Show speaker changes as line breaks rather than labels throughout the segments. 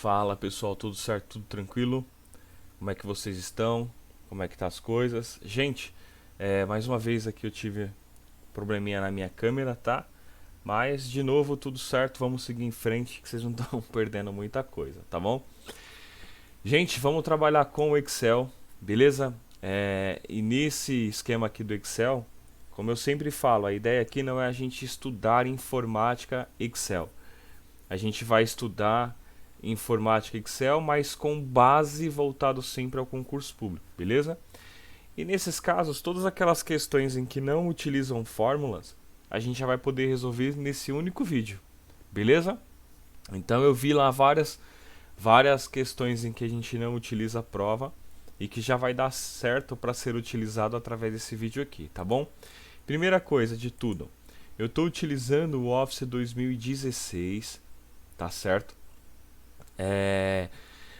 Fala pessoal, tudo certo, tudo tranquilo? Como é que vocês estão? Como é que tá as coisas? Gente, mais uma vez aqui eu tive probleminha na minha câmera, tá? Mas de novo tudo certo, vamos seguir em frente que vocês não estão perdendo muita coisa, tá bom? Gente, vamos trabalhar com o Excel, beleza? E nesse esquema aqui do Excel, como eu sempre falo, a ideia aqui não é a gente estudar informática Excel. A gente vai estudar informática Excel, mas com base voltado sempre ao concurso público, beleza? E nesses casos, todas aquelas questões em que não utilizam fórmulas, a gente já vai poder resolver nesse único vídeo, beleza? Então eu vi lá várias questões em que a gente não utiliza a prova e que já vai dar certo para ser utilizado através desse vídeo aqui, tá bom? Primeira coisa de tudo, eu estou utilizando o Office 2016, tá certo?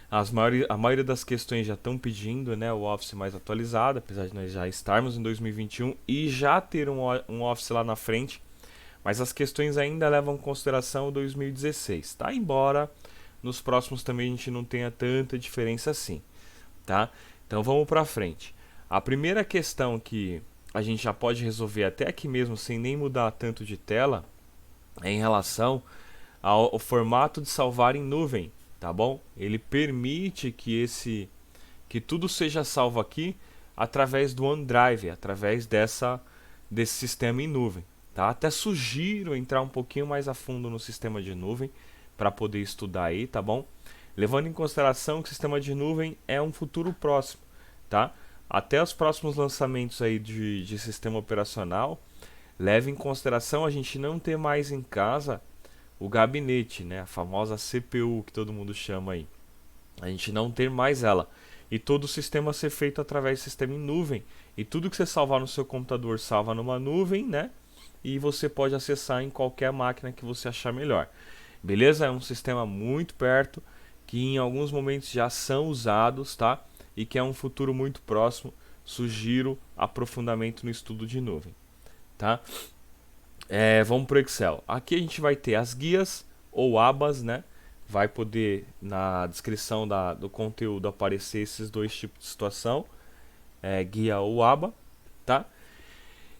A maioria das questões já estão pedindo, né, o Office mais atualizado, apesar de nós já estarmos em 2021 e já ter um Office lá na frente, mas as questões ainda levam em consideração o 2016, tá? Embora nos próximos também a gente não tenha tanta diferença assim, tá? Então vamos para frente. A primeira questão que a gente já pode resolver até aqui mesmo sem nem mudar tanto de tela é em relação ao formato de salvar em nuvem, tá bom? Ele permite que tudo seja salvo aqui através do OneDrive, através desse sistema em nuvem, tá? Até sugiro entrar um pouquinho mais a fundo no sistema de nuvem para poder estudar aí, tá bom? Levando em consideração que o sistema de nuvem é um futuro próximo, tá? Até os próximos lançamentos aí de sistema operacional, leve em consideração a gente não ter mais em casa o gabinete, né, a famosa CPU que todo mundo chama aí. A gente não ter mais ela. E todo o sistema ser feito através do sistema em nuvem. E tudo que você salvar no seu computador salva numa nuvem, né? E você pode acessar em qualquer máquina que você achar melhor. Beleza? É um sistema muito perto, que em alguns momentos já são usados, tá? E que é um futuro muito próximo. Sugiro aprofundamento no estudo de nuvem, tá? Vamos para o Excel. Aqui a gente vai ter as guias ou abas, né? Vai poder na descrição do conteúdo aparecer esses dois tipos de situação, guia ou aba, tá?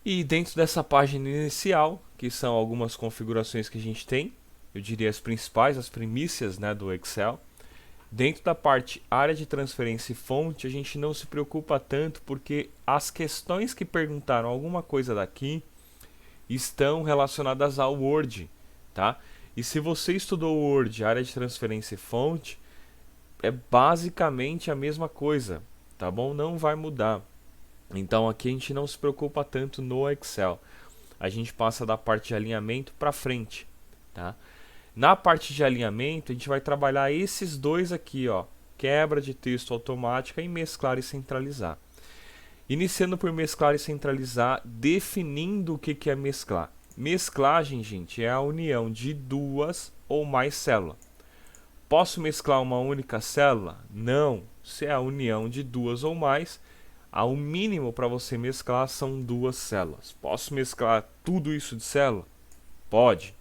E dentro dessa página inicial, que são algumas configurações que a gente tem, eu diria as principais, as primícias, né, do Excel. Dentro da parte área de transferência e fonte, a gente não se preocupa tanto porque as questões que perguntaram alguma coisa daqui estão relacionadas ao Word, tá? E se você estudou Word, área de transferência e fonte, é basicamente a mesma coisa, tá bom? Não vai mudar. Então aqui a gente não se preocupa tanto no Excel. A gente passa da parte de alinhamento para frente, tá? Na parte de alinhamento, a gente vai trabalhar esses dois aqui, ó, quebra de texto automática e mesclar e centralizar. Iniciando por mesclar e centralizar, definindo o que é mesclar. Mesclagem, gente, é a união de duas ou mais células. Posso mesclar uma única célula? Não. Se é a união de duas ou mais, o mínimo para você mesclar são duas células. Posso mesclar tudo isso de célula? Pode.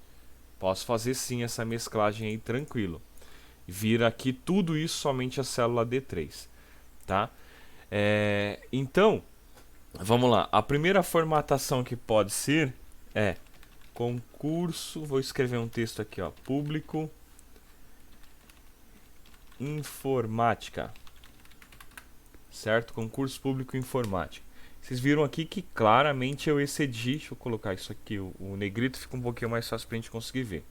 Posso fazer sim essa mesclagem aí tranquilo. Vira aqui tudo isso somente a célula D3, tá? Então, vamos lá. A primeira formatação que pode ser é concurso. Vou escrever um texto aqui, ó. Público Informática. Certo? Concurso Público Informática. Vocês viram aqui que claramente eu excedi. Deixa eu colocar isso aqui. O negrito fica um pouquinho mais fácil para a gente conseguir ver.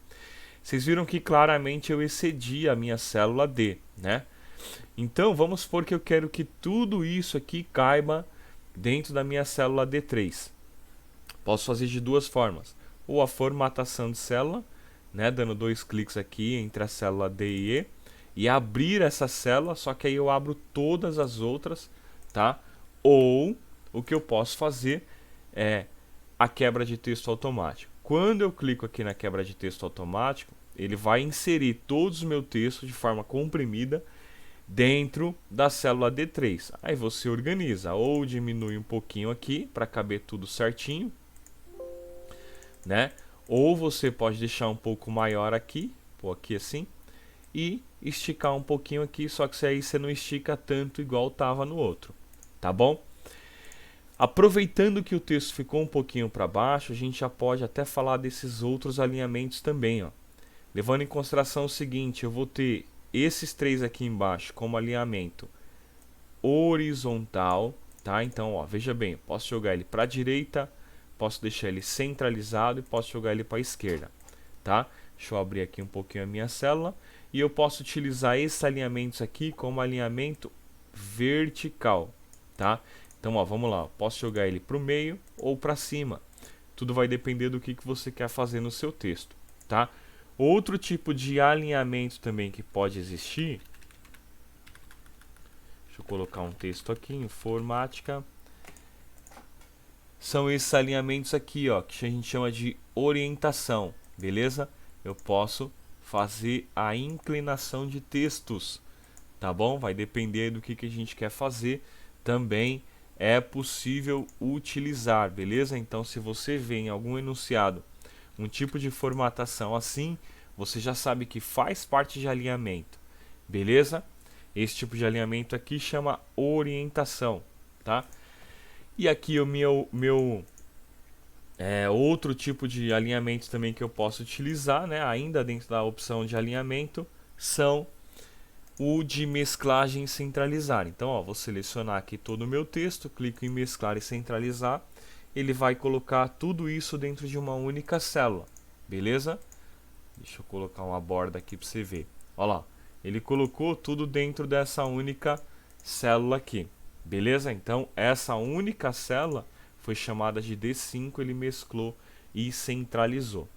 Vocês viram que claramente eu excedi a minha célula D, né? Então, vamos supor que eu quero que tudo isso aqui caiba dentro da minha célula D3. Posso fazer de duas formas. Ou a formatação de célula, né, dando dois cliques aqui entre a célula D e E abrir essa célula, só que aí eu abro todas as outras, tá? Ou o que eu posso fazer é a quebra de texto automático. Quando eu clico aqui na quebra de texto automático, ele vai inserir todos os meus textos de forma comprimida dentro da célula D3. Aí você organiza ou diminui um pouquinho aqui para caber tudo certinho, né? Ou você pode deixar um pouco maior aqui, pôr aqui assim, e esticar um pouquinho aqui, só que aí você não estica tanto igual estava no outro, tá bom? Aproveitando que o texto ficou um pouquinho para baixo, a gente já pode até falar desses outros alinhamentos também, ó. Levando em consideração o seguinte, eu vou ter esses três aqui embaixo como alinhamento horizontal, tá? Então, ó, veja bem, eu posso jogar ele para a direita, posso deixar ele centralizado e posso jogar ele para a esquerda, tá? Deixa eu abrir aqui um pouquinho a minha célula e eu posso utilizar esses alinhamentos aqui como alinhamento vertical, tá? Então, ó, vamos lá, eu posso jogar ele para o meio ou para cima. Tudo vai depender do que você quer fazer no seu texto, tá? Outro tipo de alinhamento também que pode existir, deixa eu colocar um texto aqui, informática, são esses alinhamentos aqui, ó, que a gente chama de orientação, beleza? Eu posso fazer a inclinação de textos, tá bom? Vai depender do que a gente quer fazer, também é possível utilizar, beleza? Então, se você vê em algum enunciado um tipo de formatação assim, você já sabe que faz parte de alinhamento, beleza? Esse tipo de alinhamento aqui chama orientação, tá? E aqui o meu outro tipo de alinhamento também que eu posso utilizar, né, ainda dentro da opção de alinhamento, são o de mesclagem e centralizar. Então, ó, vou selecionar aqui todo o meu texto, clico em mesclar e centralizar, ele vai colocar tudo isso dentro de uma única célula, beleza? Deixa eu colocar uma borda aqui para você ver. Olha lá, ele colocou tudo dentro dessa única célula aqui, beleza? Então, essa única célula foi chamada de D5, ele mesclou e centralizou.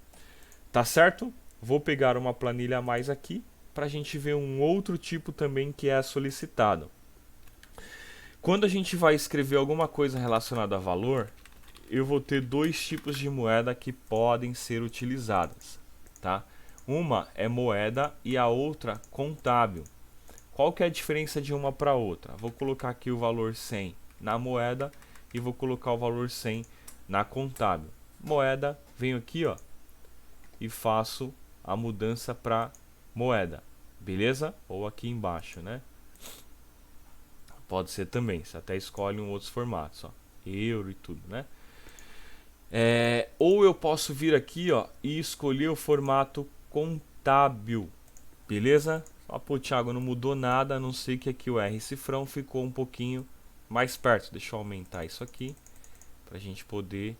Tá certo? Vou pegar uma planilha a mais aqui para a gente ver um outro tipo também que é solicitado. Quando a gente vai escrever alguma coisa relacionada a valor, eu vou ter dois tipos de moeda que podem ser utilizadas, tá? Uma é moeda e a outra contábil. Qual que é a diferença de uma para outra? Vou colocar aqui o valor 100 na moeda e vou colocar o valor 100 na contábil. Moeda, venho aqui, ó, e faço a mudança para moeda, beleza? Ou aqui embaixo, né? Pode ser também, você até escolhe um outros formatos, ó, euro e tudo, né? Ou eu posso vir aqui, ó, e escolher o formato contábil, beleza? Pô, Thiago, não mudou nada, a não ser que aqui o R cifrão ficou um pouquinho mais perto. Deixa eu aumentar isso aqui para a gente poder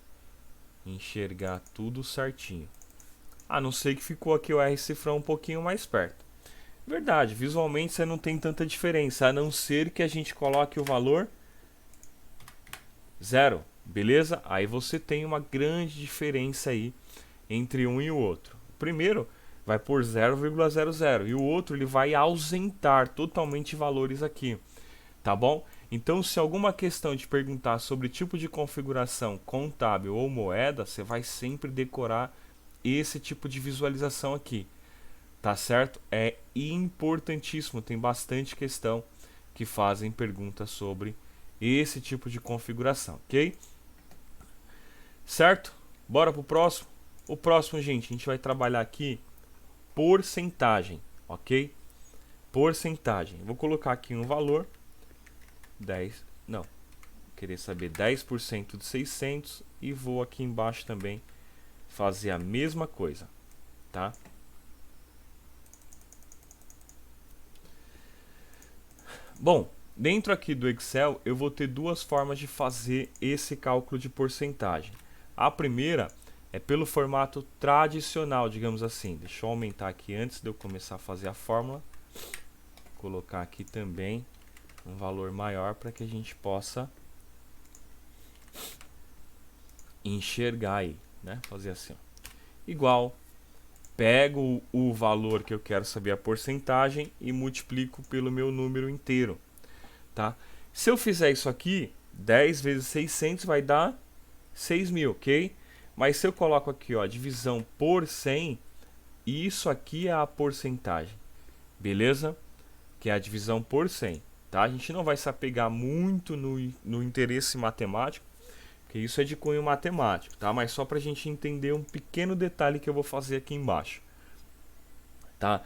enxergar tudo certinho. A não ser que ficou aqui o R cifrão um pouquinho mais perto. Verdade, visualmente você não tem tanta diferença, a não ser que a gente coloque o valor 0, beleza? Aí você tem uma grande diferença aí entre um e o outro. O primeiro vai por 0,00 e o outro ele vai ausentar totalmente valores aqui, tá bom? Então, se alguma questão te perguntar sobre tipo de configuração contábil ou moeda, você vai sempre decorar esse tipo de visualização aqui, tá certo? É importantíssimo, tem bastante questão que fazem perguntas sobre esse tipo de configuração, ok? Certo? Bora pro próximo? O próximo, gente, a gente vai trabalhar aqui porcentagem, ok? Porcentagem. Vou colocar aqui um valor 10, não, querer saber 10% de 600 e vou aqui embaixo também fazer a mesma coisa, tá? Bom, dentro aqui do Excel eu vou ter duas formas de fazer esse cálculo de porcentagem. A primeira é pelo formato tradicional, digamos assim. Deixa eu aumentar aqui antes de eu começar a fazer a fórmula. Colocar aqui também um valor maior para que a gente possa enxergar aí, né? Fazer assim, ó. Igual, pego o valor que eu quero saber a porcentagem e multiplico pelo meu número inteiro, tá? Se eu fizer isso aqui, 10 vezes 600 vai dar 6.000, ok? Mas se eu coloco aqui, ó, divisão por 100, isso aqui é a porcentagem, beleza? Que é a divisão por 100, tá? A gente não vai se apegar muito no interesse matemático, porque isso é de cunho matemático, tá? Mas só para a gente entender um pequeno detalhe que eu vou fazer aqui embaixo, tá?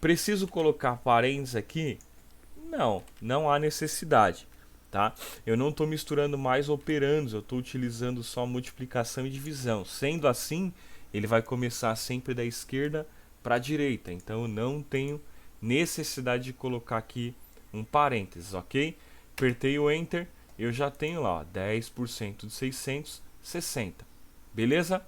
Preciso colocar parênteses aqui? Não, não há necessidade, tá? Eu não estou misturando mais operandos, eu estou utilizando só multiplicação e divisão. Sendo assim, ele vai começar sempre da esquerda para a direita, então eu não tenho necessidade de colocar aqui um parênteses, ok? Apertei o Enter, eu já tenho lá ó, 10% de 660, beleza?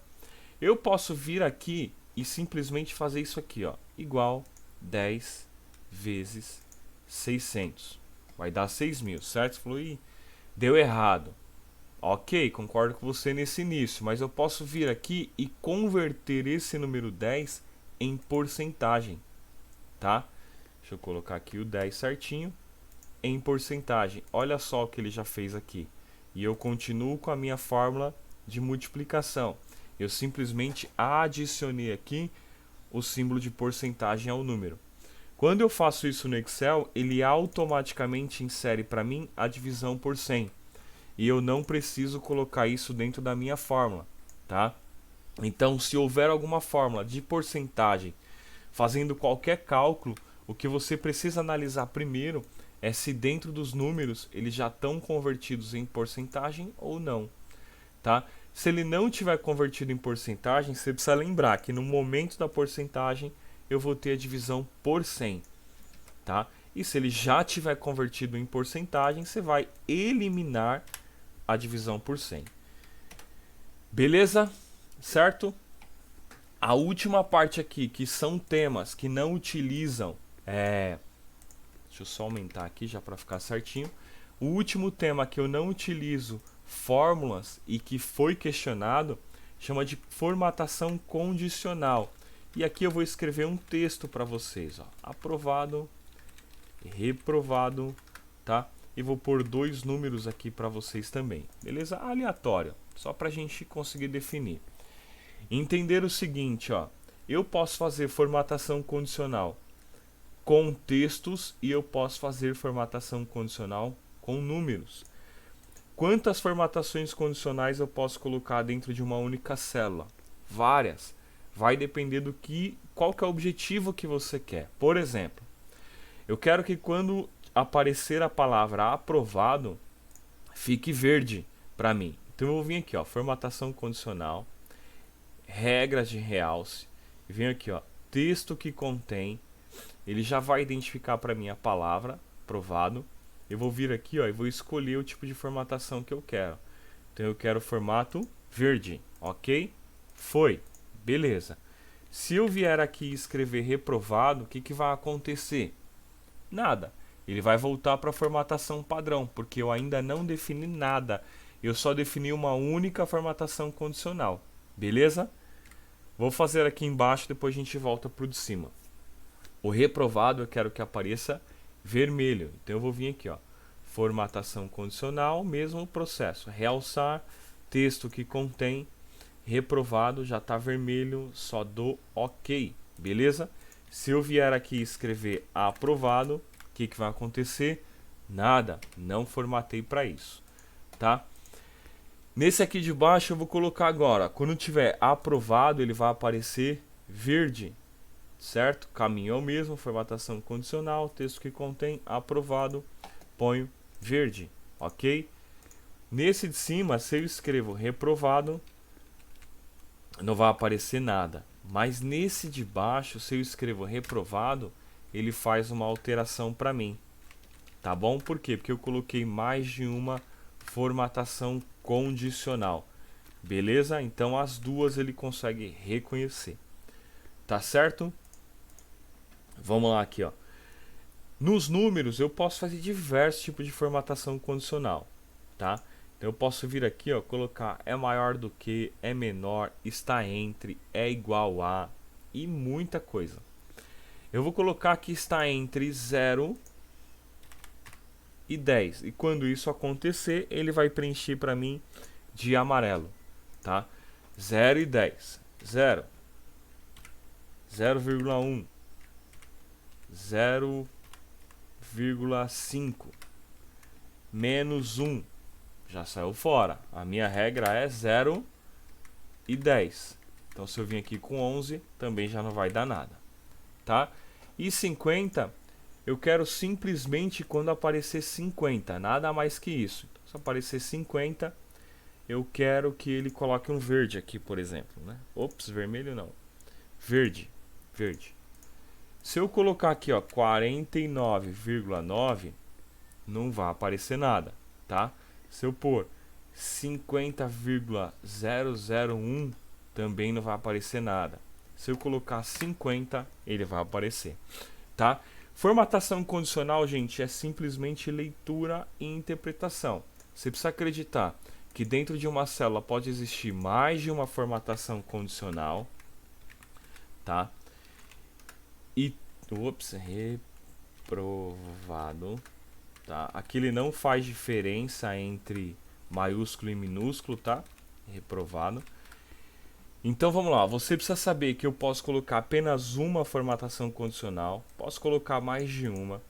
Eu posso vir aqui e simplesmente fazer isso aqui, ó, igual 10 vezes 600. Vai dar 6.000, certo? Você falou, ih, deu errado. Ok, concordo com você nesse início, mas eu posso vir aqui e converter esse número 10 em porcentagem, tá? Deixa eu colocar aqui o 10 certinho, em porcentagem. Olha só o que ele já fez aqui. E eu continuo com a minha fórmula de multiplicação. Eu simplesmente adicionei aqui o símbolo de porcentagem ao número. Quando eu faço isso no Excel, ele automaticamente insere para mim a divisão por 100. E eu não preciso colocar isso dentro da minha fórmula, tá? Então, se houver alguma fórmula de porcentagem fazendo qualquer cálculo, o que você precisa analisar primeiro é se dentro dos números eles já estão convertidos em porcentagem ou não, tá? Se ele não tiver convertido em porcentagem, você precisa lembrar que no momento da porcentagem eu vou ter a divisão por 100, tá? E se ele já tiver convertido em porcentagem, você vai eliminar a divisão por 100. Beleza? Certo? A última parte aqui, que são temas que não utilizam... Deixa eu só aumentar aqui já para ficar certinho. O último tema que eu não utilizo fórmulas e que foi questionado chama de formatação condicional. E aqui eu vou escrever um texto para vocês, ó. Aprovado, reprovado, tá? E vou pôr 2 números aqui para vocês também, beleza? Aleatório, só para a gente conseguir definir. Entender o seguinte, ó. Eu posso fazer formatação condicional com textos e eu posso fazer formatação condicional com números. Quantas formatações condicionais eu posso colocar dentro de uma única célula? Várias. Vai depender do qual que é o objetivo que você quer. Por exemplo, eu quero que quando aparecer a palavra aprovado, fique verde para mim. Então eu vou vir aqui, ó, formatação condicional, regras de realce, e venho aqui, ó, texto que contém, ele já vai identificar para mim a palavra aprovado. Eu vou vir aqui, ó, e vou escolher o tipo de formatação que eu quero. Então eu quero formato verde, ok? Foi, beleza. Se eu vier aqui e escrever reprovado, o que vai acontecer? Nada. Ele vai voltar para a formatação padrão, porque eu ainda não defini nada. Eu só defini uma única formatação condicional. Beleza? Vou fazer aqui embaixo, depois a gente volta para o de cima. O reprovado eu quero que apareça vermelho. Então eu vou vir aqui, ó, formatação condicional, mesmo processo. Realçar, texto que contém, reprovado, já está vermelho, só dou OK. Beleza? Se eu vier aqui escrever aprovado, o que vai acontecer? Nada, não formatei para isso, tá? Nesse aqui de baixo eu vou colocar agora, quando tiver aprovado ele vai aparecer verde, certo? Caminho é o mesmo, formatação condicional, texto que contém, aprovado, ponho verde, ok? Nesse de cima, se eu escrevo reprovado, não vai aparecer nada. Mas nesse de baixo, se eu escrevo reprovado, ele faz uma alteração para mim. Tá bom? Por quê? Porque eu coloquei mais de uma formatação condicional. Beleza? Então as duas ele consegue reconhecer. Tá certo? Vamos lá aqui, ó. Nos números eu posso fazer diversos tipos de formatação condicional, tá? Então eu posso vir aqui, ó, colocar é maior do que, é menor, está entre, é igual a e muita coisa. Eu vou colocar que está entre 0 e 10. E quando isso acontecer, ele vai preencher para mim de amarelo, tá? 0 e 10. 0, 0,1, 0,5, menos 1. Já saiu fora. A minha regra é 0 e 10. Então se eu vim aqui com 11, também já não vai dar nada. tá? E 50, eu quero simplesmente quando aparecer 50, nada mais que isso. Então, se aparecer 50, eu quero que ele coloque um verde aqui, por exemplo, né? Ops, vermelho não. Verde, verde. Se eu colocar aqui, ó, 49,9, não vai aparecer nada, tá? Se eu pôr 50,001, também não vai aparecer nada. Se eu colocar 50, ele vai aparecer, tá? Formatação condicional, gente, é simplesmente leitura e interpretação. Você precisa acreditar que dentro de uma célula pode existir mais de uma formatação condicional, tá? E, ops, reprovado, tá? Aqui ele não faz diferença entre maiúsculo e minúsculo, tá? Reprovado. Então vamos lá, você precisa saber que eu posso colocar apenas uma formatação condicional, posso colocar mais de uma,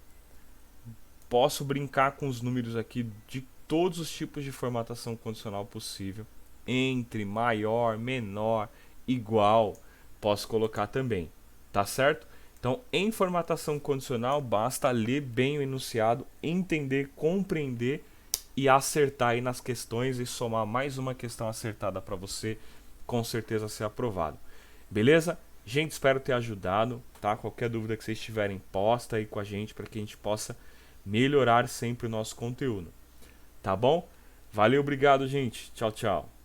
posso brincar com os números aqui de todos os tipos de formatação condicional possível, entre, maior, menor, igual, posso colocar também, tá certo? Então, em formatação condicional, basta ler bem o enunciado, entender, compreender e acertar aí nas questões e somar mais uma questão acertada para você, com certeza ser aprovado. Beleza? Gente, espero ter ajudado, tá? Qualquer dúvida que vocês tiverem, posta aí com a gente para que a gente possa melhorar sempre o nosso conteúdo. Tá bom? Valeu, obrigado, gente. Tchau, tchau.